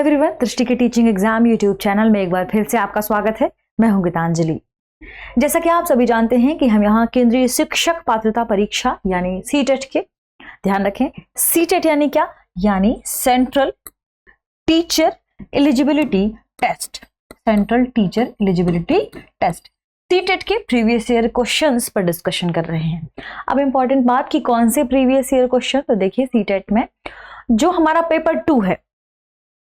Everyone, दृष्टि के teaching exam YouTube channel में एक बार फिर से आपका स्वागत है। मैं हूं गीतांजलि। जैसा कि आप सभी जानते हैं कि हम यहाँ केंद्रीय शिक्षक पात्रता परीक्षा यानी सीटेट के, ध्यान रखें सीटेट यानी क्या, यानी central teacher eligibility test, central teacher eligibility test CTET के प्रीवियस ईयर क्वेश्चंस पर डिस्कशन कर रहे हैं। अब इंपॉर्टेंट बात कि कौन से प्रीवियस ईयर क्वेश्चन, तो देखिए सीटेट में जो हमारा पेपर 2 है,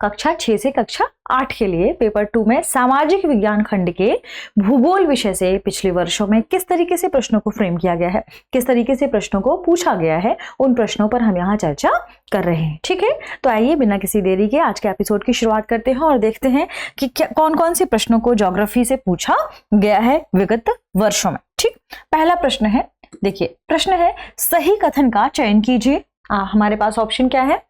कक्षा 6 से कक्षा 8 के लिए पेपर 2 में सामाजिक विज्ञान खंड के भूगोल विषय से पिछले वर्षों में किस तरीके से प्रश्नों को फ्रेम किया गया है, किस तरीके से प्रश्नों को पूछा गया है, उन प्रश्नों पर हम यहाँ चर्चा कर रहे हैं। ठीक है, तो आइए बिना किसी देरी के आज के एपिसोड की शुरुआत करते हैं और देखते हैं कि कौन कौन से प्रश्नों को ज्योग्राफी से पूछा गया है विगत वर्षों में। ठीक, पहला प्रश्न है, देखिए प्रश्न है सही कथन का चयन कीजिए। हमारे पास ऑप्शन क्या है,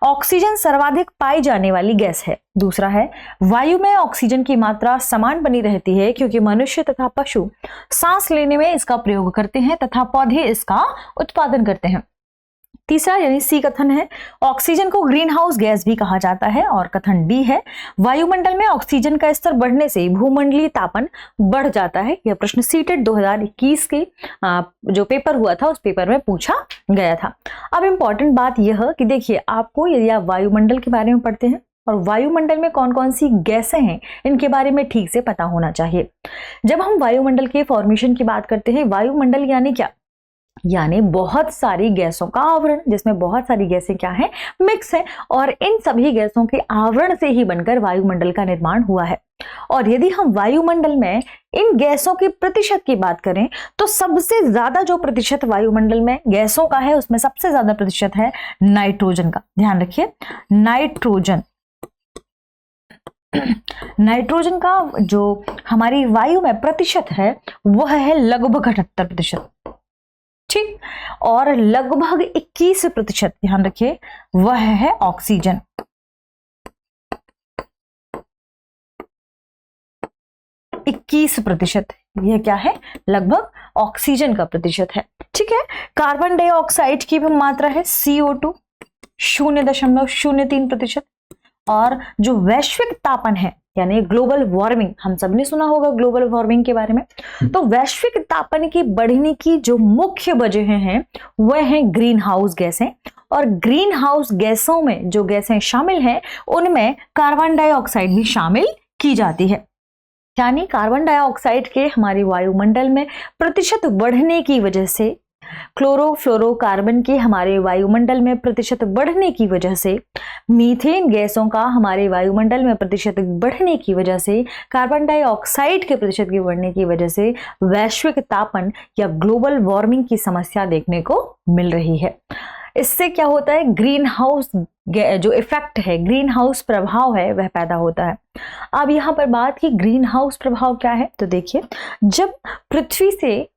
ऑक्सीजन सर्वाधिक पाई जाने वाली गैस है। दूसरा है वायु में ऑक्सीजन की मात्रा समान बनी रहती है क्योंकि मनुष्य तथा पशु सांस लेने में इसका प्रयोग करते हैं तथा पौधे इसका उत्पादन करते हैं। तीसरा यानी सी कथन है ऑक्सीजन को ग्रीन हाउस गैस भी कहा जाता है। और कथन डी है वायुमंडल में ऑक्सीजन का स्तर बढ़ने से भूमंडलीय तापन बढ़ जाता है। यह प्रश्न सीटेट 2021 के जो पेपर हुआ था उस पेपर में पूछा गया था। अब इंपॉर्टेंट बात यह कि देखिए, आपको यदि आप वायुमंडल के बारे में पढ़ते हैं और वायुमंडल में कौन कौन सी गैसें हैं इनके बारे में ठीक से पता होना चाहिए। जब हम वायुमंडल के फॉर्मेशन की बात करते हैं, वायुमंडल यानी क्या, यानी बहुत सारी गैसों का आवरण, जिसमें बहुत सारी गैसें क्या है, मिक्स है, और इन सभी गैसों के आवरण से ही बनकर वायुमंडल का निर्माण हुआ है। और यदि हम वायुमंडल में इन गैसों की प्रतिशत की बात करें तो सबसे ज्यादा जो प्रतिशत वायुमंडल में गैसों का है उसमें सबसे ज्यादा प्रतिशत है नाइट्रोजन का। ध्यान रखिए, नाइट्रोजन नाइट्रोजन का जो हमारी वायु में प्रतिशत है वह है लगभग 78%। ठीक, और लगभग 21%, ध्यान रखिए, वह है ऑक्सीजन। %21 यह क्या है, लगभग ऑक्सीजन का प्रतिशत है। ठीक है, कार्बन डाइऑक्साइड की भी मात्रा है CO2 0.03%। और जो वैश्विक तापन है यानी ग्लोबल वार्मिंग, हम सबने सुना होगा ग्लोबल वार्मिंग के बारे में, तो वैश्विक तापन की बढ़ने की जो मुख्य वजह हैं वह है ग्रीन हाउस गैसें। और ग्रीन हाउस गैसों में जो गैसें शामिल हैं उनमें कार्बन डाइऑक्साइड भी शामिल की जाती है। यानी कार्बन डाइऑक्साइड के हमारे वायुमंडल में प्रतिशत बढ़ने की वजह से, क्लोरोफ्लोरोकार्बन के हमारे वायुमंडल में प्रतिशत बढ़ने की वजह से, मीथेन गैसों का हमारे वायुमंडल में प्रतिशत बढ़ने की वजह से, कार्बन डाइऑक्साइड के प्रतिशत की बढ़ने की वजह से वैश्विक तापन या ग्लोबल वार्मिंग की समस्या देखने को मिल रही है। इससे क्या होता है, ग्रीन हाउस जो इफेक्ट है, ग्रीन हाउस प्रभाव है, वह पैदा होता है। अब यहाँ पर बात की ग्रीन हाउस प्रभाव क्या है, तो देखिए जब पृथ्वी से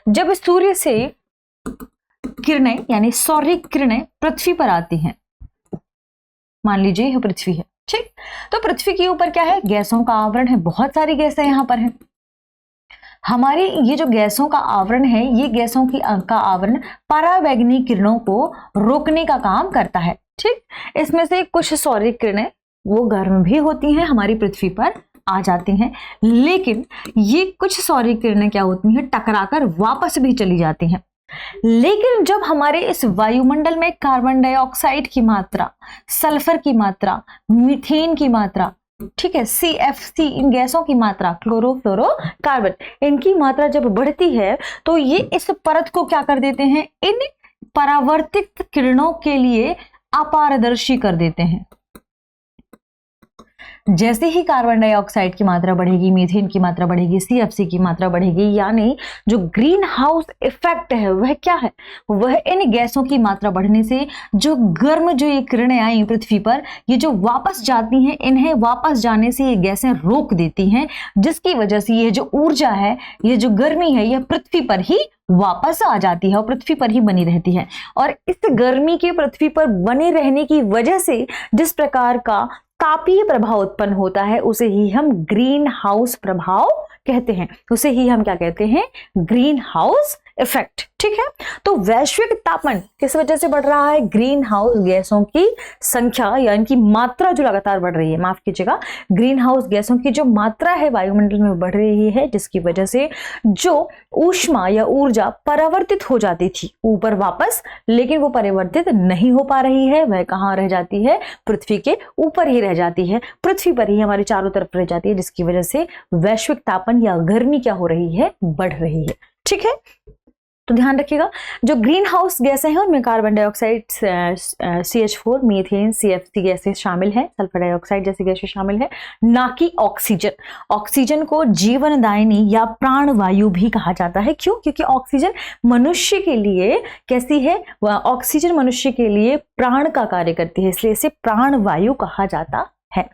जब सूर्य से किरणें यानी सौर्य किरणें पृथ्वी पर आती हैं, मान लीजिए यह पृथ्वी है, ठीक, तो पृथ्वी के ऊपर क्या है, गैसों का आवरण है, बहुत सारी गैसें यहाँ पर हैं। हमारी ये जो गैसों का आवरण है, ये गैसों का आवरण परावैंगनी किरणों को रोकने का काम करता है। ठीक, इसमें से कुछ सौर्य किरणें वो गर्म भी होती हैं, हमारी पृथ्वी पर आ जाती हैं, लेकिन ये कुछ सौर्य किरणें क्या होती हैं, टकराकर वापस भी चली जाती हैं। लेकिन जब हमारे इस वायुमंडल में कार्बन डाइऑक्साइड की मात्रा, सल्फर की मात्रा, मीथेन की मात्रा, ठीक है, CFC, इन गैसों की मात्रा, क्लोरोफ्लोरोकार्बन, इनकी मात्रा जब बढ़ती है तो ये इस परत को क्या कर देते हैं, इन परावर्तित किरणों के लिए अपारदर्शी कर देते हैं। जैसे ही कार्बन डाइऑक्साइड की मात्रा बढ़ेगी, मीथेन की मात्रा बढ़ेगी, CFC की मात्रा बढ़ेगी, यानी जो ग्रीन हाउस इफेक्ट है वह क्या है, वह इन गैसों की मात्रा बढ़ने से जो गर्म जो ये किरणें आई पृथ्वी पर, ये जो वापस जाती हैं, इन्हें वापस जाने से ये गैसें रोक देती हैं, जिसकी वजह से ये जो ऊर्जा है, ये जो गर्मी है, यह पृथ्वी पर ही वापस आ जाती है और पृथ्वी पर ही बनी रहती है। और इस गर्मी के पृथ्वी पर बने रहने की वजह से जिस प्रकार का तापीय प्रभाव उत्पन्न होता है उसे ही हम ग्रीन हाउस प्रभाव कहते हैं, उसे ही हम क्या कहते हैं, ग्रीन हाउस इफेक्ट। ठीक है, तो वैश्विक तापमान किस वजह से बढ़ रहा है? ग्रीन हाउस गैसों की संख्या या इनकी मात्रा जो लगातार बढ़ रही है, माफ कीजिएगा, ग्रीन हाउस गैसों की जो मात्रा है वायुमंडल में बढ़ रही है, जिसकी वजह से जो ऊष्मा या ऊर्जा परावर्तित हो जाती थी ऊपर वापस, लेकिन वो परिवर्तित नहीं हो पा रही है, वह कहाँ रह जाती है? पृथ्वी के ऊपर ही रह जाती है, पृथ्वी पर ही हमारे चारों तरफ रह जाती है, जिसकी वजह से वैश्विक तापमान या गर्मी क्या हो रही है? बढ़ रही है। ठीक है, तो ध्यान रखिएगा, जो ग्रीन हाउस गैसें हैं उनमें carbon dioxide, CH4, methane, CFC गैसें शामिल हैं, सल्फर डाइऑक्साइड जैसी गैसें शामिल हैं, ना कि ऑक्सीजन। ऑक्सीजन को जीवनदायिनी या प्राणवायु भी कहा जाता है। क्यों? क्योंकि ऑक्सीजन मनुष्य के लिए कैसी है? ऑक्सीजन मनुष्य के लिए प्राण का कार्य करती है, इसलिए इसे प्राणवायु कहा जाता है।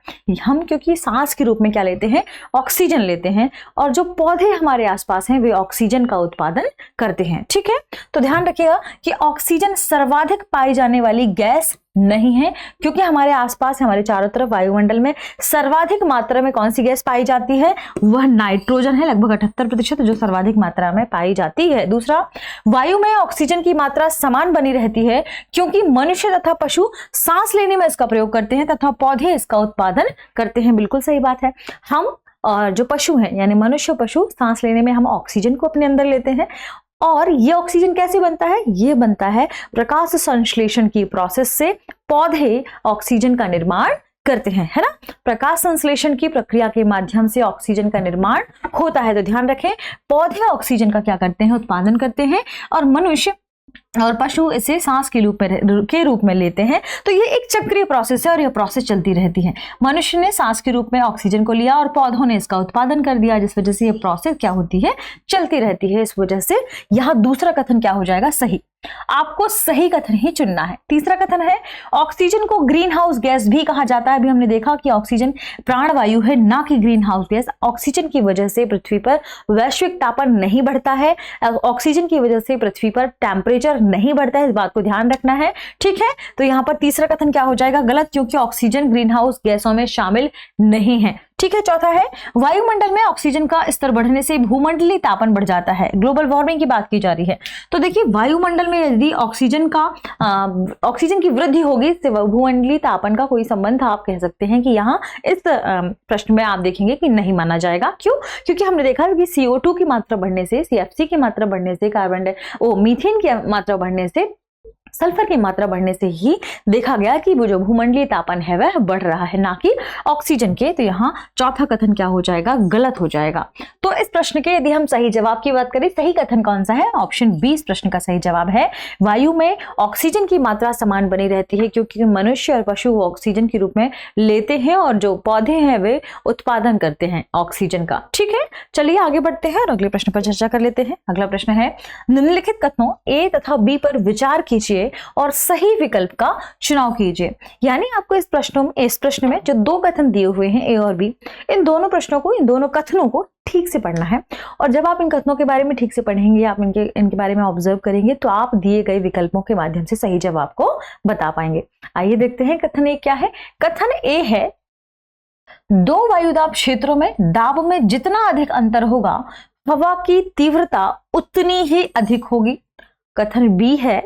हम क्योंकि सांस के रूप में क्या लेते हैं? ऑक्सीजन लेते हैं, और जो पौधे हमारे आसपास हैं वे ऑक्सीजन का उत्पादन करते हैं। ठीक है, तो ध्यान रखिएगा कि ऑक्सीजन सर्वाधिक पाई जाने वाली गैस नहीं है, क्योंकि हमारे आसपास हमारे चारों तरफ वायुमंडल में सर्वाधिक मात्रा में कौन सी गैस पाई जाती है? वह नाइट्रोजन है, लगभग 78% जो सर्वाधिक मात्रा में पाई जाती है। दूसरा, वायु में ऑक्सीजन की मात्रा समान बनी रहती है, क्योंकि मनुष्य तथा पशु सांस लेने में इसका प्रयोग करते हैं तथा पौधे इसका उत्पादन करते हैं। बिल्कुल सही बात है, हम और जो पशु हैं यानी मनुष्य पशु सांस लेने में हम ऑक्सीजन को अपने अंदर लेते हैं, और ये ऑक्सीजन कैसे बनता है? ये बनता है प्रकाश संश्लेषण की प्रोसेस से। पौधे ऑक्सीजन का निर्माण करते हैं, है ना? प्रकाश संश्लेषण की प्रक्रिया के माध्यम से ऑक्सीजन का निर्माण होता है। तो ध्यान रखें, पौधे ऑक्सीजन का क्या करते हैं? उत्पादन करते हैं, और मनुष्य और पशु इसे सांस के रूप में लेते हैं। तो ये एक चक्रीय प्रोसेस है और यह प्रोसेस चलती रहती है। मनुष्य ने सांस के रूप में ऑक्सीजन को लिया और पौधों ने इसका उत्पादन कर दिया, जिस वजह से ये प्रोसेस क्या होती है? चलती रहती है। इस वजह से यह दूसरा कथन क्या हो जाएगा? सही। आपको सही कथन ही चुनना है। तीसरा कथन है, ऑक्सीजन को ग्रीन हाउस गैस भी कहा जाता है। अभी हमने देखा कि ऑक्सीजन प्राणवायु है, ना कि ग्रीन हाउस गैस। ऑक्सीजन की वजह से पृथ्वी पर वैश्विक तापमान नहीं बढ़ता है, ऑक्सीजन की वजह से पृथ्वी पर टेम्परेचर नहीं बढ़ता है, इस बात को ध्यान रखना है। ठीक है, तो यहां पर तीसरा कथन क्या हो जाएगा? गलत, क्योंकि ऑक्सीजन ग्रीन हाउस गैसों में शामिल नहीं है। ठीक है, चौथा है, वायुमंडल में ऑक्सीजन का स्तर बढ़ने से भूमंडलीय तापमान बढ़ जाता है। ग्लोबल वार्मिंग की बात की जा रही है, तो देखिए वायुमंडल में यदि ऑक्सीजन की वृद्धि होगी, इससे भूमंडलीय तापमान का कोई संबंध आप कह सकते हैं कि यहाँ इस प्रश्न में आप देखेंगे कि नहीं माना जाएगा। क्यों? क्योंकि हमने देखा कि CO2 की मात्रा बढ़ने से, CFC की मात्रा बढ़ने से, मीथेन की मात्रा बढ़ने से, सल्फर की मात्रा बढ़ने से ही देखा गया कि वो जो भूमंडलीय तापमान है वह बढ़ रहा है, ना कि ऑक्सीजन के। तो यहाँ चौथा कथन क्या हो जाएगा? गलत हो जाएगा। तो इस प्रश्न के यदि हम सही जवाब की बात करें, सही कथन कौन सा है? ऑप्शन बी इस प्रश्न का सही जवाब है। वायु में ऑक्सीजन की मात्रा समान बनी रहती है, क्योंकि मनुष्य और पशु ऑक्सीजन के रूप में लेते हैं और जो पौधे हैं वे उत्पादन करते हैं ऑक्सीजन का। ठीक है, चलिए आगे बढ़ते हैं और अगले प्रश्न पर चर्चा कर लेते हैं। अगला प्रश्न है, निम्नलिखित कथनों ए तथा बी पर विचार कीजिए और सही विकल्प का चुनाव कीजिए। यानी आपको इस प्रश्न में जो दो कथन दिए हुए हैं, ए और बी, इन दोनों कथनों को ठीक से पढ़ना है। और जब आप इन कथनों के बारे में ठीक से पढ़ेंगे, आप इनके बारे में ऑब्जर्व करेंगे, तो आप दिए गए विकल्पों के माध्यम से सही जवाब को बता पाएंगे। आइए देखते हैं कथन ए क्या है। कथन ए है, दो वायुदाब क्षेत्रों में दाब में जितना अधिक अंतर होगा, हवा की तीव्रता उतनी ही अधिक होगी। कथन बी है,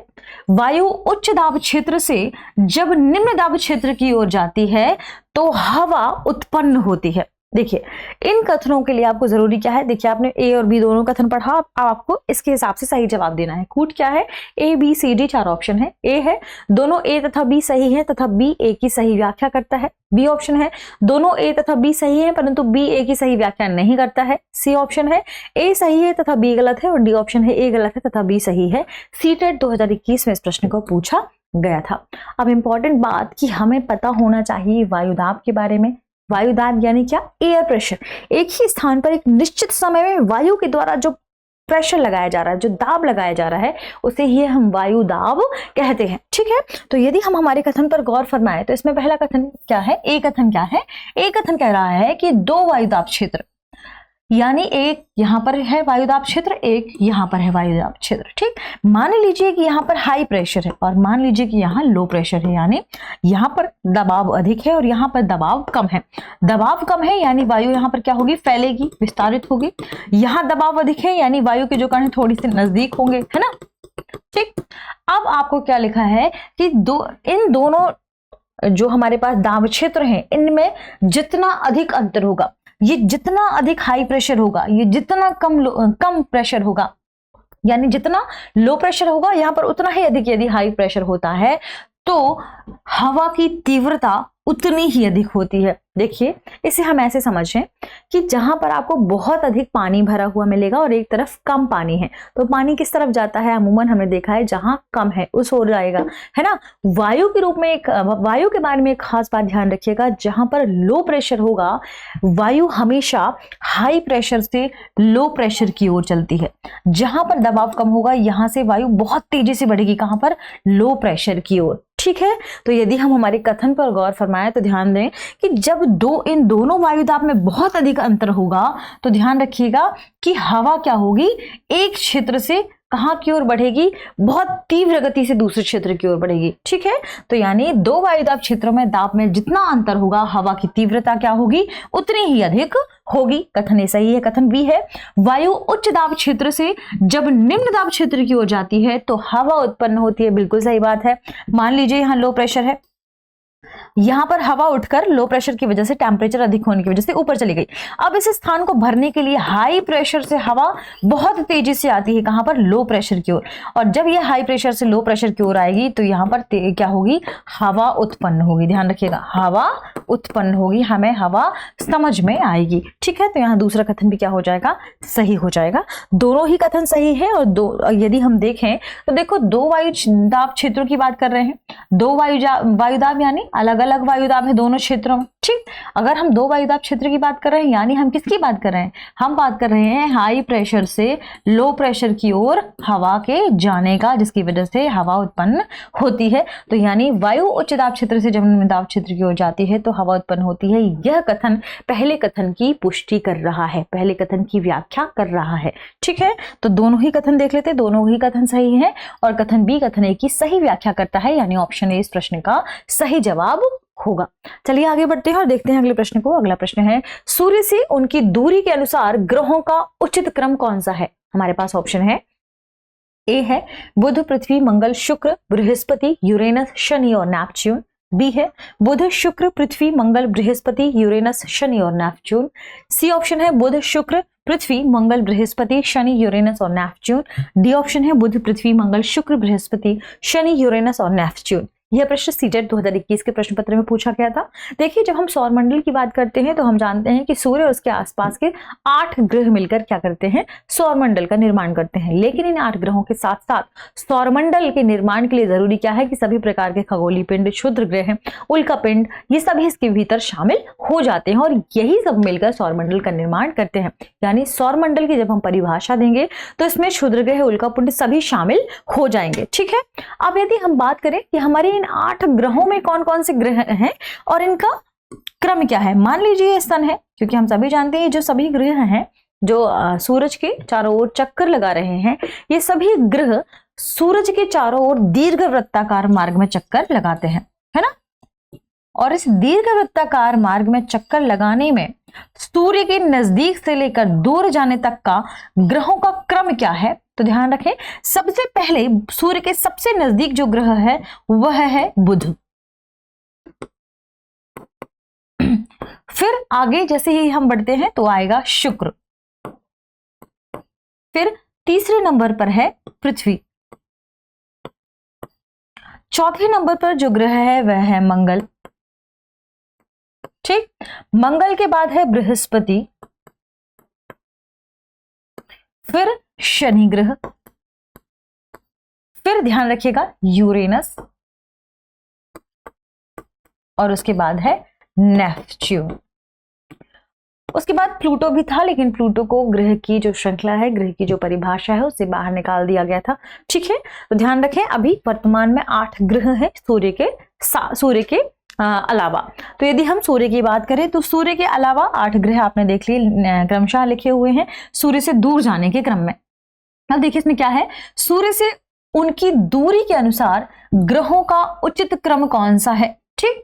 वायु उच्च दाब क्षेत्र से जब निम्न दाब क्षेत्र की ओर जाती है तो हवा उत्पन्न होती है। देखिए, इन कथनों के लिए आपको जरूरी क्या है? देखिए, आपने ए और बी दोनों कथन पढ़ा, अब आपको इसके हिसाब से सही जवाब देना है। कूट क्या है? A B C D 4 option है। ए है, दोनों ए तथा बी सही है तथा बी ए की सही व्याख्या करता है। बी ऑप्शन है, दोनों ए तथा बी सही है परंतु बी ए की सही व्याख्या नहीं करता है। सी ऑप्शन है, ए सही है तथा बी गलत है, और डी ऑप्शन है, ए गलत है तथा बी सही है। सीटेट 2021 में इस प्रश्न को पूछा गया था। अब इंपॉर्टेंट बात कि हमें पता होना चाहिए वायुदाब के बारे में। वायुदाब यानी क्या? Air pressure. एक ही स्थान पर एक निश्चित समय में वायु के द्वारा जो प्रेशर लगाया जा रहा है, जो दाब लगाया जा रहा है, उसे ही हम वायु दाब कहते हैं। ठीक है, तो यदि हम हमारे कथन पर गौर फरमाएं तो इसमें पहला कथन क्या है? ए कथन क्या है? ए कथन कह रहा है कि दो वायुदाब क्षेत्र, यानी एक यहाँ पर है वायुदाब क्षेत्र, एक यहाँ पर है वायुदाब क्षेत्र। ठीक, मान लीजिए कि यहाँ पर हाई प्रेशर है और मान लीजिए कि यहाँ लो प्रेशर है, यानी यहाँ पर दबाव अधिक है और यहाँ पर दबाव कम है। दबाव कम है यानी वायु यहाँ पर क्या होगी, फैलेगी, विस्तारित होगी। यहाँ दबाव अधिक है यानी वायु के जो कण है थोड़ी सी नजदीक होंगे, है ना। ठीक, अब आपको क्या लिखा है कि इन दोनों जो हमारे पास दाब क्षेत्र हैं, इनमें जितना अधिक अंतर होगा, ये जितना अधिक हाई प्रेशर होगा, ये जितना कम प्रेशर होगा, यानी जितना लो प्रेशर होगा यहाँ पर उतना ही अधिक यदि हाई प्रेशर होता है तो हवा की तीव्रता उतनी ही अधिक होती है। देखिए, इसे हम ऐसे समझें कि जहां पर आपको बहुत अधिक पानी भरा हुआ मिलेगा और एक तरफ कम पानी है, तो पानी किस तरफ जाता है, अमूमन हमने देखा है जहां कम है उस ओर जाएगा, है ना। वायु के रूप में वायु के बारे में एक खास बात ध्यान रखिएगा, जहां पर लो प्रेशर होगा वायु हमेशा हाई प्रेशर से लो प्रेशर की ओर चलती है। जहां पर दबाव कम होगा यहां से वायु बहुत तेजी से बढ़ेगी, कहां पर, लो प्रेशर की ओर। ठीक है, तो यदि हम हमारे कथन पर गौर फरमाएं तो ध्यान दें कि जब इन दोनों वायुदाब में बहुत अधिक अंतर होगा तो ध्यान रखिएगा कि हवा क्या होगी, एक क्षेत्र से कहां की ओर बढ़ेगी, बहुत तीव्र गति से दूसरे क्षेत्र की ओर बढ़ेगी। ठीक है, तो यानी दो वायुदाब क्षेत्रों में दाब में जितना अंतर होगा हवा की तीव्रता क्या होगी, उतनी ही अधिक होगी। कथन ए सही है। कथन बी है, वायु उच्च दाब क्षेत्र से जब निम्न दाब क्षेत्र की ओर जाती है तो हवा उत्पन्न होती है। बिल्कुल सही बात है। मान लीजिए यहां लो प्रेशर है, यहां पर हवा उठकर लो प्रेशर की वजह से, टेम्परेचर अधिक होने की वजह से ऊपर चली गई। अब इस स्थान को भरने के लिए हाई प्रेशर से हवा बहुत तेजी से आती है, कहां पर, लो प्रेशर की ओर। और जब यह हाई प्रेशर से लो प्रेशर की ओर आएगी तो यहां पर क्या होगी, हवा उत्पन्न होगी। ध्यान रखिएगा, हवा उत्पन्न होगी, हमें हवा समझ में आएगी। ठीक है, तो यहां दूसरा कथन भी क्या हो जाएगा, सही हो जाएगा। दोनों ही कथन सही है। और यदि हम देखें तो देखो, दो वायुदाब क्षेत्रों की बात कर रहे हैं, दो वायुदाब यानी अलग अलग वायुदाब है दोनों क्षेत्रों में। ठीक, अगर हम दो वायुदाब क्षेत्र की बात कर रहे हैं यानी हम किसकी बात कर रहे हैं, हम बात कर रहे हैं हाई प्रेशर से लो प्रेशर की ओर हवा के जाने का, जिसकी वजह से हवा उत्पन्न होती है। तो यानी वायु उच्च दाब क्षेत्र से जब निम्न दाब क्षेत्र की ओर जाती है तो हवा उत्पन्न होती है। यह कथन पहले कथन की पुष्टि कर रहा है, पहले कथन की व्याख्या कर रहा है। ठीक है, तो दोनों ही कथन देख लेते, दोनों ही कथन सही है और कथन बी कथन ए की सही व्याख्या करता है, यानी ऑप्शन ए इस प्रश्न का सही जवाब होगा। चलिए आगे बढ़ते हैं और देखते हैं अगले प्रश्न को। अगला प्रश्न है, सूर्य से उनकी दूरी के अनुसार ग्रहों का उचित क्रम कौन सा है। हमारे पास ऑप्शन है, ए है बुध, पृथ्वी, मंगल, शुक्र, बृहस्पति, यूरेनस, शनि और नेपच्यून। बी है बुध, शुक्र, पृथ्वी, मंगल, बृहस्पति, यूरेनस, शनि और नेपच्यून। सी ऑप्शन है बुध, शुक्र, पृथ्वी, मंगल, बृहस्पति, शनि, यूरेनस और नेपच्यून। डी ऑप्शन है बुध, पृथ्वी, मंगल, शुक्र, बृहस्पति, शनि, यूरेनस और नेपच्यून। यह प्रश्न सीटेट 2021 के प्रश्न पत्र में पूछा गया था। देखिए, जब हम सौरमंडल की बात करते हैं तो हम जानते हैं कि सूर्य और उसके आसपास के 8 ग्रह मिलकर क्या करते हैं, सौरमंडल का निर्माण करते हैं। लेकिन इन 8 ग्रहों के साथ साथ सौरमंडल के निर्माण के लिए जरूरी क्या है कि सभी प्रकार के खगोलीय पिंड, क्षुद्र ग्रह, उल्का पिंड, ये सभी इसके भीतर शामिल हो जाते हैं और यही सब मिलकर सौरमंडल का निर्माण करते हैं। यानी सौरमंडल की जब हम परिभाषा देंगे तो इसमें क्षुद्र ग्रह, उल्का पिंड सभी शामिल हो जाएंगे। ठीक है, अब यदि हम बात करें कि हमारे 8 ग्रहों में कौन कौन से ग्रह हैं और इनका क्रम क्या है। मान लीजिए सन है, क्योंकि हम सभी जानते हैं जो सभी ग्रह हैं जो सूरज के चारों ओर चक्कर लगा रहे हैं, ये सभी ग्रह सूरज के चारों ओर दीर्घ वृत्ताकार मार्ग में चक्कर लगाते हैं, है ना। और इस दीर्घ वृत्ताकार मार्ग में चक्कर लगाने में सूर्य के नजदीक से लेकर दूर जाने तक का ग्रहों का क्रम क्या है, तो ध्यान रखें, सबसे पहले सूर्य के सबसे नजदीक जो ग्रह है वह है बुध। फिर आगे जैसे ही हम बढ़ते हैं तो आएगा शुक्र, फिर तीसरे नंबर पर है पृथ्वी, चौथे नंबर पर जो ग्रह है वह है मंगल। ठीक, मंगल के बाद है बृहस्पति, फिर शनि ग्रह, फिर ध्यान रखिएगा यूरेनस और उसके बाद है नेपच्यून। उसके बाद प्लूटो भी था, लेकिन प्लूटो को ग्रह की जो श्रृंखला है, ग्रह की जो परिभाषा है उससे बाहर निकाल दिया गया था। ठीक है, तो ध्यान रखें अभी वर्तमान में 8 ग्रह हैं सूर्य के अलावा। तो यदि हम सूर्य की बात करें तो सूर्य के अलावा 8 ग्रह आपने देख लिए क्रमशः लिखे हुए हैं सूर्य से दूर जाने के क्रम में। अब देखिए इसमें क्या है, सूर्य से उनकी दूरी के अनुसार ग्रहों का उचित क्रम कौन सा है। ठीक,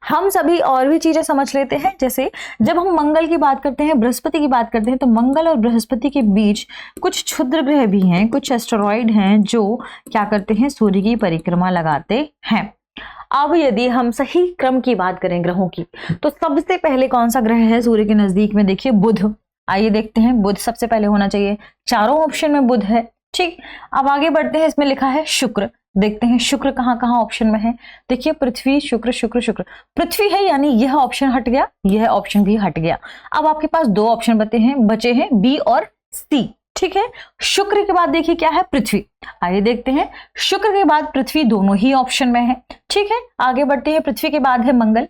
हम सभी और भी चीजें समझ लेते हैं। जैसे जब हम मंगल की बात करते हैं, बृहस्पति की बात करते हैं, तो मंगल और बृहस्पति के बीच कुछ क्षुद्र ग्रह भी हैं, कुछ एस्टेरॉइड हैं जो क्या करते हैं, सूर्य की परिक्रमा लगाते हैं। अब यदि हम सही क्रम की बात करें ग्रहों की, तो सबसे पहले कौन सा ग्रह है सूर्य के नजदीक में, देखिए बुध। आइए देखते हैं, बुध सबसे पहले होना चाहिए, चारों ऑप्शन में बुध है। ठीक, अब आगे बढ़ते हैं, इसमें लिखा है शुक्र। देखते हैं शुक्र कहाँ कहाँ ऑप्शन में है। देखिए पृथ्वी, शुक्र, शुक्र, शुक्र, पृथ्वी है, यानी यह ऑप्शन हट गया, यह ऑप्शन भी हट गया। अब आपके पास 2 ऑप्शन बचे हैं बी और सी। ठीक है, शुक्र के बाद देखिए क्या है, पृथ्वी। आइए देखते हैं, शुक्र के बाद पृथ्वी दोनों ही ऑप्शन में है। ठीक है, आगे बढ़ते हैं, पृथ्वी के बाद है मंगल,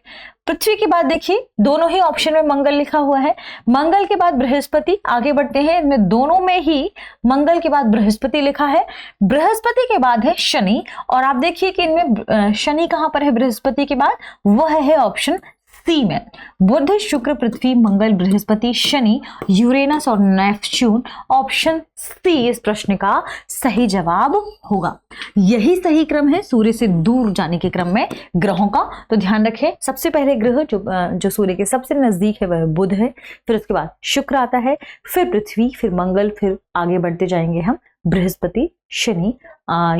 पृथ्वी के बाद देखिए दोनों ही ऑप्शन में मंगल लिखा हुआ है। मंगल के बाद बृहस्पति। आगे बढ़ते हैं, इनमें दोनों में ही मंगल के बाद बृहस्पति लिखा है। बृहस्पति के बाद है शनि, और आप देखिए कि इनमें शनि कहां पर है बृहस्पति के बाद, वह है ऑप्शन सी में। बुध, शुक्र, पृथ्वी, मंगल, बृहस्पति, शनि, यूरेनस और नेपच्यून, ऑप्शन सी इस प्रश्न का सही जवाब होगा। यही सही क्रम है सूर्य से दूर जाने के क्रम में ग्रहों का। तो ध्यान रखें, सबसे पहले ग्रह जो सूर्य के सबसे नजदीक है वह बुध है, फिर उसके बाद शुक्र आता है, फिर पृथ्वी, फिर मंगल, फिर आगे बढ़ते जाएंगे हम बृहस्पति, शनि,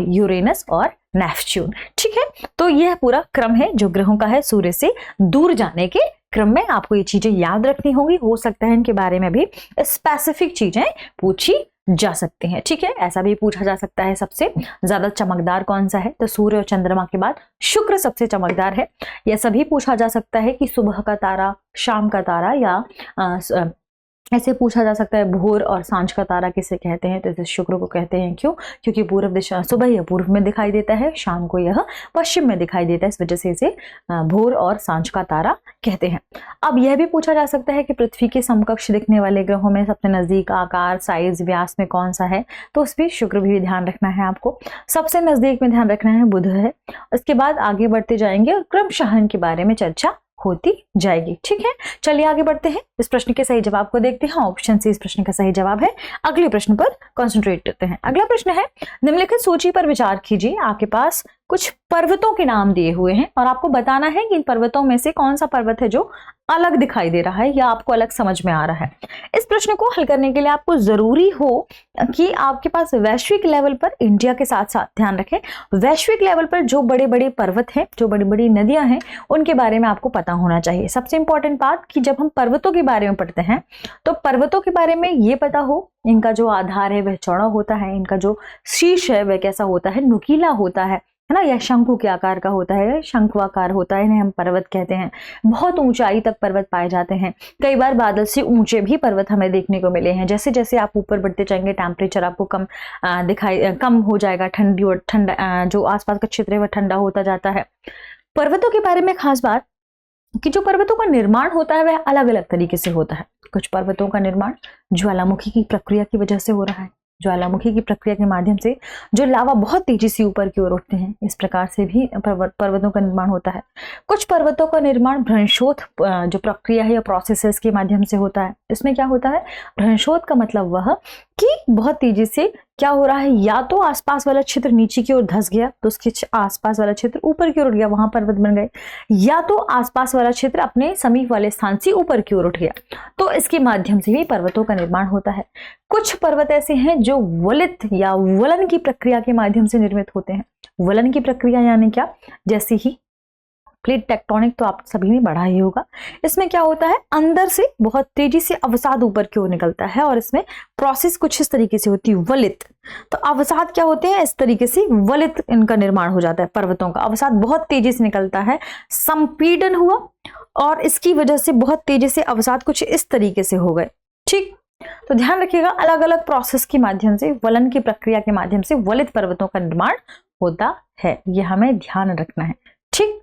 यूरेनस और नेपच्यून। ठीक है, तो यह पूरा क्रम है जो ग्रहों का है सूर्य से दूर जाने के क्रम में। आपको ये चीजें याद रखनी होगी, हो सकता है इनके बारे में भी स्पेसिफिक चीजें पूछी जा सकती हैं। ठीक है, ऐसा भी पूछा जा सकता है सबसे ज्यादा चमकदार कौन सा है, तो सूर्य और चंद्रमा के बाद शुक्र सबसे चमकदार है। यह सभी पूछा जा सकता है कि सुबह का तारा, शाम का तारा, या ऐसे पूछा जा सकता है भोर और सांझ का तारा किसे कहते हैं, तो इसे शुक्र को कहते हैं। क्यों? क्योंकि पूर्व दिशा, सुबह यह पूर्व में दिखाई देता है, शाम को यह पश्चिम में दिखाई देता है, इस वजह से इसे भोर और सांझ का तारा कहते हैं। अब यह भी पूछा जा सकता है कि पृथ्वी के समकक्ष दिखने वाले ग्रहों में सबसे नजदीक आकार, साइज, व्यास में कौन सा है, तो उस भी शुक्र भी ध्यान रखना है आपको। सबसे नजदीक में ध्यान रखना है बुध है। इसके बाद आगे बढ़ते जाएंगे और क्रमशः इनके बारे में चर्चा होती जाएगी। ठीक है, चलिए आगे बढ़ते हैं, इस प्रश्न के सही जवाब को देखते हैं। ऑप्शन सी इस प्रश्न का सही जवाब है। अगले प्रश्न पर कंसंट्रेट करते हैं। अगला प्रश्न है, निम्नलिखित सूची पर विचार कीजिए। आपके पास कुछ पर्वतों के नाम दिए हुए हैं और आपको बताना है कि इन पर्वतों में से कौन सा पर्वत है जो अलग दिखाई दे रहा है या आपको अलग समझ में आ रहा है। इस प्रश्न को हल करने के लिए आपको जरूरी हो कि आपके पास वैश्विक लेवल पर, इंडिया के साथ साथ ध्यान रखें, वैश्विक लेवल पर जो बड़े बड़े पर्वत हैं, जो बड़ी बड़ी नदियां हैं, उनके बारे में आपको पता होना चाहिए। सबसे इंपॉर्टेंट बात कि जब हम पर्वतों के बारे में पढ़ते हैं तो पर्वतों के बारे में ये पता हो, इनका जो आधार है वह चौड़ा होता है, इनका जो शीर्ष है वह कैसा होता है, नुकीला होता है ना, यह शंकु के आकार का होता है, शंक्वाकार होता है, इन्हें हम पर्वत कहते हैं। बहुत ऊंचाई तक पर्वत पाए जाते हैं। कई बार बादल से ऊंचे भी पर्वत हमें देखने को मिले हैं। जैसे जैसे आप ऊपर बढ़ते जाएंगे टेम्परेचर आपको कम हो जाएगा, ठंडा जो आसपास का क्षेत्र है वह ठंडा होता जाता है। पर्वतों के बारे में खास बात कि जो पर्वतों का निर्माण होता है वह अलग अलग तरीके से होता है। कुछ पर्वतों का निर्माण ज्वालामुखी की प्रक्रिया की वजह से हो रहा है, ज्वालामुखी की प्रक्रिया के माध्यम से जो लावा बहुत तेजी से ऊपर की ओर उठते हैं, इस प्रकार से भी पर्वतों का निर्माण होता है। कुछ पर्वतों का निर्माण भ्रंशोथ जो प्रक्रिया है या प्रोसेसेस के माध्यम से होता है। इसमें क्या होता है, भ्रंशोथ का मतलब वह कि बहुत तेजी से क्या हो रहा है, या तो आसपास वाला क्षेत्र नीचे की ओर धंस गया तो उसके आसपास वाला क्षेत्र ऊपर की ओर उठ गया, वहां पर्वत बन गए, या तो आसपास वाला क्षेत्र अपने समीप वाले स्थान से ऊपर की ओर उठ गया, तो इसके माध्यम से भी पर्वतों का निर्माण होता है। कुछ पर्वत ऐसे हैं जो वलित या वलन की प्रक्रिया के माध्यम से निर्मित होते हैं। वलन की प्रक्रिया यानी क्या, जैसे ही प्लेट टेक्टोनिक तो आप सभी ने पढ़ा ही होगा। इसमें क्या होता है, अंदर से बहुत तेजी से अवसाद ऊपर की ओर निकलता है और इसमें प्रोसेस कुछ इस तरीके से होती है, वलित। तो अवसाद क्या होते हैं, इस तरीके से वलित इनका निर्माण हो जाता है। पर्वतों का अवसाद बहुत तेजी से निकलता है, संपीड़न हुआ और इसकी वजह से बहुत तेजी से अवसाद कुछ इस तरीके से हो गए। ठीक, तो ध्यान रखिएगा, अलग अलग प्रोसेस के माध्यम से, वलन की प्रक्रिया के माध्यम से वलित पर्वतों का निर्माण होता है, यह हमें ध्यान रखना है। ठीक,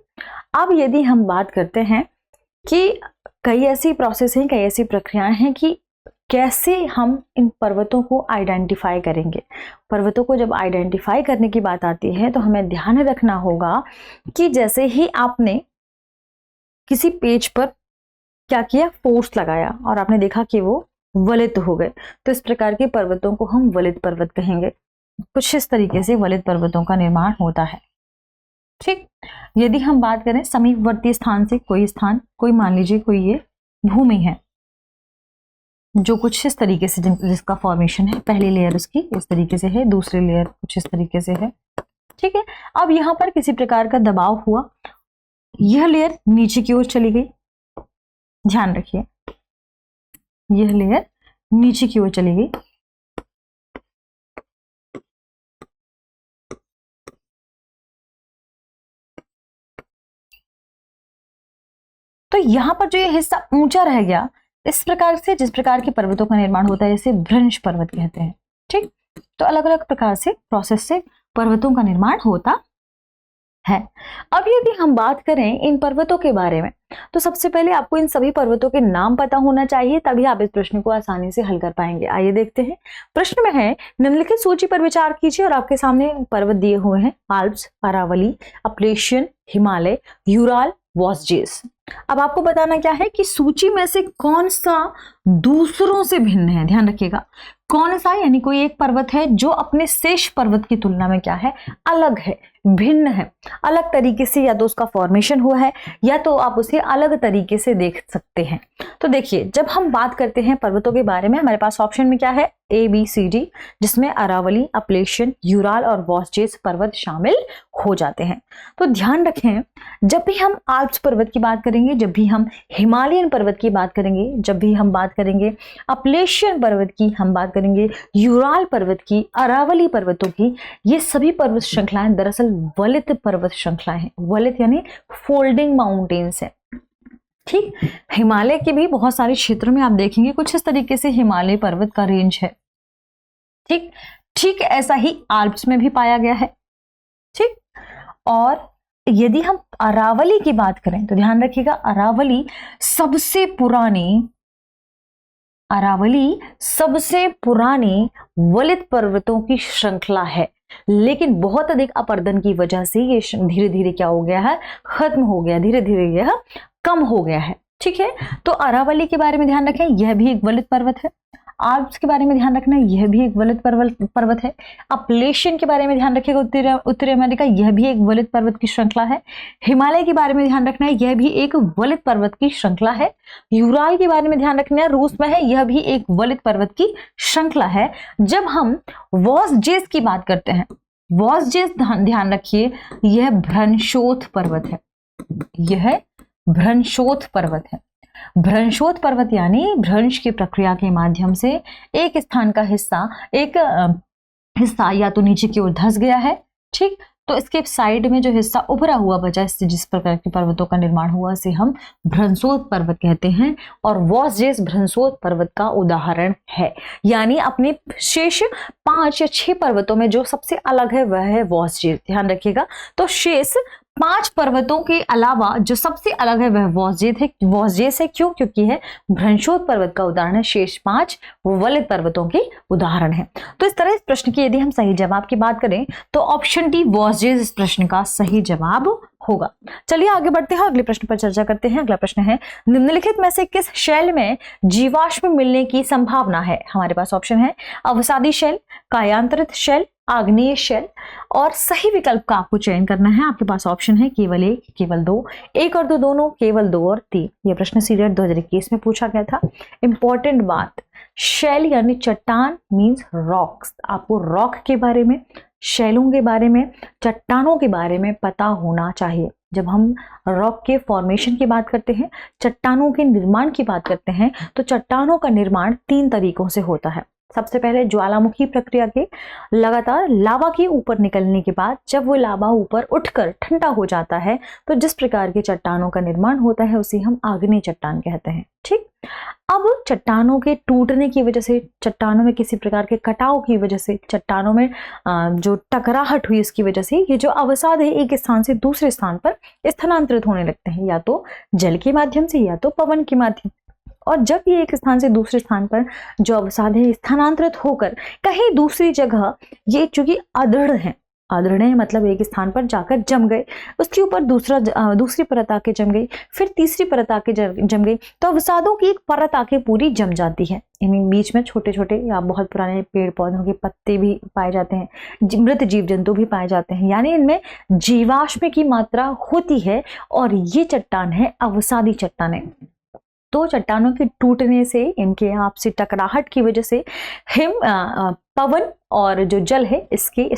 अब यदि हम बात करते हैं कि कई ऐसी प्रोसेस हैं, कई ऐसी प्रक्रियाएं हैं कि कैसे हम इन पर्वतों को आइडेंटिफाई करेंगे। पर्वतों को जब आइडेंटिफाई करने की बात आती है तो हमें ध्यान रखना होगा कि जैसे ही आपने किसी पेज पर क्या किया, फोर्स लगाया और आपने देखा कि वो वलित हो गए, तो इस प्रकार के पर्वतों को हम वलित पर्वत कहेंगे। कुछ इस तरीके से वलित पर्वतों का निर्माण होता है। ठीक, यदि हम बात करें समीपवर्ती स्थान से कोई स्थान, कोई मान लीजिए कोई ये भूमि है जो कुछ इस तरीके से जिसका फॉर्मेशन है, पहली लेयर उसकी इस तरीके से है, दूसरी लेयर कुछ इस तरीके से है। ठीक है, अब यहां पर किसी प्रकार का दबाव हुआ, यह लेयर नीचे की ओर चली गई, ध्यान रखिए यह लेयर नीचे की ओर चली गई, तो यहां पर जो ये हिस्सा ऊंचा रह गया, इस प्रकार से जिस प्रकार के पर्वतों का निर्माण होता है इसे भ्रंश पर्वत कहते हैं। ठीक, तो अलग अलग प्रकार से प्रोसेस से पर्वतों का निर्माण होता है। अब यदि हम बात करें इन पर्वतों के बारे में, तो सबसे पहले आपको इन सभी पर्वतों के नाम पता होना चाहिए, तभी आप इस प्रश्न को आसानी से हल कर पाएंगे। आइए देखते हैं, प्रश्न में है निम्नलिखित सूची पर विचार कीजिए और आपके सामने पर्वत दिए हुए हैं, Alps, Aravalli, Appalachian, Himalaya, Ural, Vosges. अब आपको बताना क्या है कि सूची में से कौन सा दूसरों से भिन्न है। ध्यान रखिएगा, कौन सा, यानी कोई एक पर्वत है जो अपने शेष पर्वत की तुलना में क्या है, अलग है, भिन्न है, अलग तरीके से या तो उसका फॉर्मेशन हुआ है या तो आप उसे अलग तरीके से देख सकते हैं। तो देखिए, जब हम बात करते हैं पर्वतों के बारे में, हमारे पास ऑप्शन में क्या है, ABCD, जिसमें अरावली, अपलेशियन, यूराल और वॉसजेस पर्वत शामिल हो जाते हैं। तो ध्यान रखें, जब भी हम आल्प्स पर्वत की बात करेंगे, जब भी हम हिमालयन पर्वत की बात करेंगे, जब भी हम बात करेंगे अपलेशियन पर्वत की, हम बात करेंगे यूराल पर्वत की, अरावली पर्वतों की, ये सभी पर्वत श्रृंखलाएं दरअसल वलित पर्वत श्रृंखलाएं हैं। वलित यानी फोल्डिंग माउंटेन्स है। ठीक, हिमालय के भी बहुत सारे क्षेत्रों में आप देखेंगे कुछ इस तरीके से हिमालय पर्वत का रेंज है। ठीक, ठीक ऐसा ही आल्प्स में भी पाया गया है। ठीक, और यदि हम अरावली की बात करें तो ध्यान रखिएगा, अरावली सबसे पुरानी वलित पर्वतों की श्रृंखला है, लेकिन बहुत अधिक अपरदन की वजह से ये धीरे धीरे क्या हो गया है, खत्म हो गया, धीरे धीरे यह कम हो गया है। ठीक है, तो अरावली के बारे में ध्यान रखें, यह भी एक वलित पर्वत है। आल्प्स के बारे में ध्यान रखना, यह भी एक वलित पर्वत है। अपलेशियन के बारे में ध्यान रखिएगा, उत्तरी अमेरिका, यह भी एक वलित पर्वत की श्रृंखला है। हिमालय के बारे में ध्यान रखना है, यह भी एक वलित पर्वत की श्रृंखला है। यूराल के बारे में ध्यान रखना है, रूस में है, यह भी एक वलित पर्वत की श्रृंखला है। जब हम वॉसजेस की बात करते हैं, वॉसजेस ध्यान रखिए, यह भ्रंशोथ पर्वत है, यह भ्रंशोथ पर्वत है। भ्रंशोथ पर्वत यानी भ्रंश की प्रक्रिया के माध्यम से एक स्थान का हिस्सा या तो नीचे की ओर धंस गया है। ठीक, तो इसके साइड में जो हिस्सा उभरा हुआ बचा, इससे जिस प्रकार के पर्वतों का निर्माण हुआ इसे हम भ्रंशोथ पर्वत कहते हैं। और वॉसजेस भ्रंशोथ पर्वत का उदाहरण है, यानी अपने शेष 5 या 6 पर्वतों में जो सबसे अलग है वह है वॉसजेस। ध्यान रखिएगा, तो शेष 5 पर्वतों के अलावा जो सबसे अलग है वह वॉसजेस है। क्यों? क्योंकि है भ्रंशोथ पर्वत का उदाहरण है, शेष 5 वलित पर्वतों के उदाहरण है। तो इस तरह इस प्रश्न की यदि हम सही जवाब की बात करें तो ऑप्शन डी वॉसजेस इस प्रश्न का सही जवाब होगा। चलिए आगे बढ़ते हैं, अगले प्रश्न पर चर्चा करते हैं। अगला प्रश्न है, निम्नलिखित में से किस शैल में जीवाश्म मिलने की संभावना है? हमारे पास ऑप्शन है अवसादी शैल, कायांतरित शैल, आग्नेय शैल, और सही विकल्प का आपको चयन करना है। आपके पास ऑप्शन है केवल 1, केवल 2, 1 और 2 दोनों, केवल 2 और 3। यह प्रश्न सीरियल 2021 में पूछा गया था। इंपॉर्टेंट बात, शैल यानी चट्टान मींस रॉक्स। आपको रॉक के बारे में, शैलों के बारे में, चट्टानों के बारे में पता होना चाहिए। जब हम रॉक के फॉर्मेशन की बात करते हैं, चट्टानों के निर्माण की बात करते हैं, तो चट्टानों का निर्माण 3 तरीकों से होता है। सबसे पहले ज्वालामुखी प्रक्रिया के लगातार लावा के ऊपर निकलने के बाद जब वो लावा ऊपर उठकर ठंडा हो जाता है तो जिस प्रकार के चट्टानों का निर्माण होता है उसे हम आग्नेय चट्टान कहते हैं। ठीक, अब चट्टानों के टूटने की वजह से, चट्टानों में किसी प्रकार के कटाव की वजह से, चट्टानों में जो टकराहट हुई इसकी वजह से ये जो अवसाद है एक स्थान से दूसरे स्थान पर स्थानांतरित होने लगते हैं, या तो जल के माध्यम से या तो पवन के माध्यम। और जब ये एक स्थान से दूसरे स्थान पर जो अवसाद है स्थानांतरित होकर कहीं दूसरी जगह, ये चूंकि अदृढ़ है, आदरणीय मतलब एक स्थान पर जाकर जम गए, उसके ऊपर दूसरी परत आके जम गई, फिर तीसरी परत आके जम गई, तो अवसादों की एक परत आके पूरी जम जाती है। इन बीच में छोटे छोटे या बहुत पुराने पेड़ पौधों के पत्ते भी पाए जाते हैं, मृत जीव जंतु भी पाए जाते हैं, यानी इनमें जीवाश्म की मात्रा होती है। और ये चट्टान है अवसादी चट्टानें। तो चट्टानों के टूटने से, इनके आपसी टकराहट की वजह से पवन और जो जल है इसके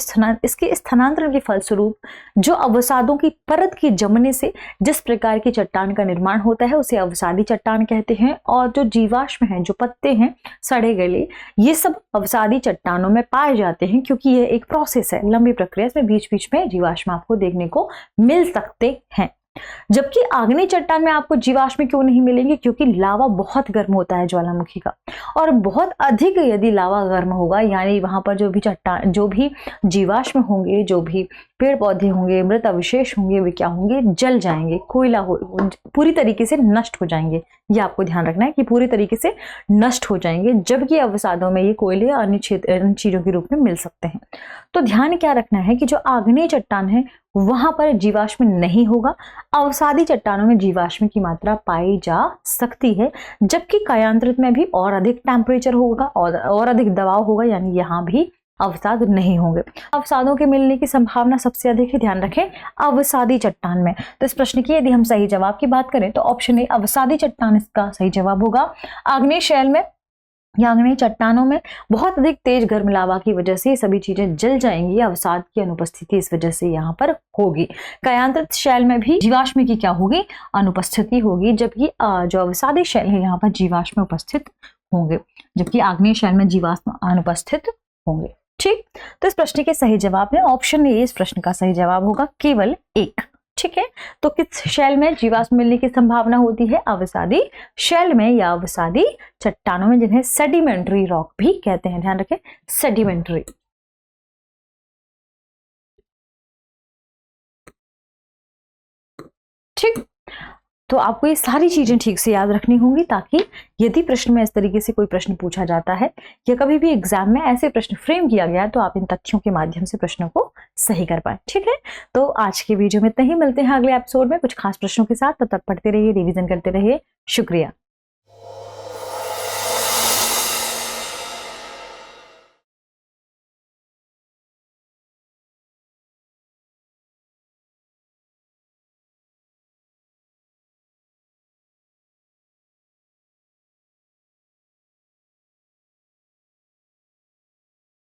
स्थानांतरण के फलस्वरूप जो अवसादों की परत के जमने से जिस प्रकार की चट्टान का निर्माण होता है उसे अवसादी चट्टान कहते हैं। और जो जीवाश्म हैं, जो पत्ते हैं सड़े गले, ये सब अवसादी चट्टानों में पाए जाते हैं, क्योंकि यह एक प्रोसेस है, लंबी प्रक्रिया। इसमें बीच बीच में जीवाश्म आपको देखने को मिल सकते हैं। जबकि आग्नेय चट्टान में आपको जीवाश्म क्यों नहीं मिलेंगे? क्योंकि लावा बहुत गर्म होता है ज्वालामुखी का, और बहुत अधिक यदि लावा गर्म होगा, यानी वहां पर जो भी जीवाश्म होंगे, जो भी पेड़ पौधे होंगे, मृत अवशेष होंगे, वे क्या होंगे? जल जाएंगे, पूरी तरीके से नष्ट हो जाएंगे। ये आपको ध्यान रखना है कि पूरी तरीके से नष्ट हो जाएंगे, जबकि अवसादों में ये कोयले या अन्य चीजों के रूप में मिल सकते हैं। तो ध्यान क्या रखना है कि जो आग्नेय चट्टान है वहां पर जीवाश्म नहीं होगा, अवसादी चट्टानों में जीवाश्म की मात्रा पाई जा सकती है, जबकि कायांतरित में भी और अधिक टेम्परेचर होगा और अधिक दबाव होगा, यानी यहाँ भी अवसाद नहीं होंगे। अवसादों के मिलने की संभावना सबसे अधिक है, ध्यान रखें, अवसादी चट्टान में। तो इस प्रश्न की यदि हम सही जवाब की बात करें तो ऑप्शन ए अवसादी चट्टान इसका सही जवाब होगा। आग्नेय शैल में या आग्नेय चट्टानों में बहुत अधिक तेज गर्म लावा की वजह से सभी चीजें जल जाएंगी, अवसाद की अनुपस्थिति इस वजह से यहाँ पर होगी। कायांतरित शैल में भी जीवाश्म की क्या होगी? अनुपस्थिति होगी, जबकि जो अवसादी शैल है यहाँ पर जीवाश्म उपस्थित होंगे, जबकि आग्नेय शैल में जीवाश्म अनुपस्थित होंगे। ठीक, तो इस प्रश्न के सही जवाब में ऑप्शन ए इस प्रश्न का सही जवाब होगा, केवल एक। ठीक है, तो किस शैल में जीवाश्म मिलने की संभावना होती है? अवसादी शैल में या अवसादी चट्टानों में, जिन्हें सेडिमेंट्री रॉक भी कहते हैं। ध्यान रखें, सेडिमेंट्री। ठीक, तो आपको ये सारी चीजें ठीक से याद रखनी होंगी, ताकि यदि प्रश्न में इस तरीके से कोई प्रश्न पूछा जाता है या कभी भी एग्जाम में ऐसे प्रश्न फ्रेम किया गया तो आप इन तथ्यों के माध्यम से प्रश्नों को सही कर पाए। ठीक है, तो आज के वीडियो में इतना ही। मिलते हैं अगले एपिसोड में कुछ खास प्रश्नों के साथ। तब तक पढ़ते रहिए, रिवीजन करते रहिए। शुक्रिया।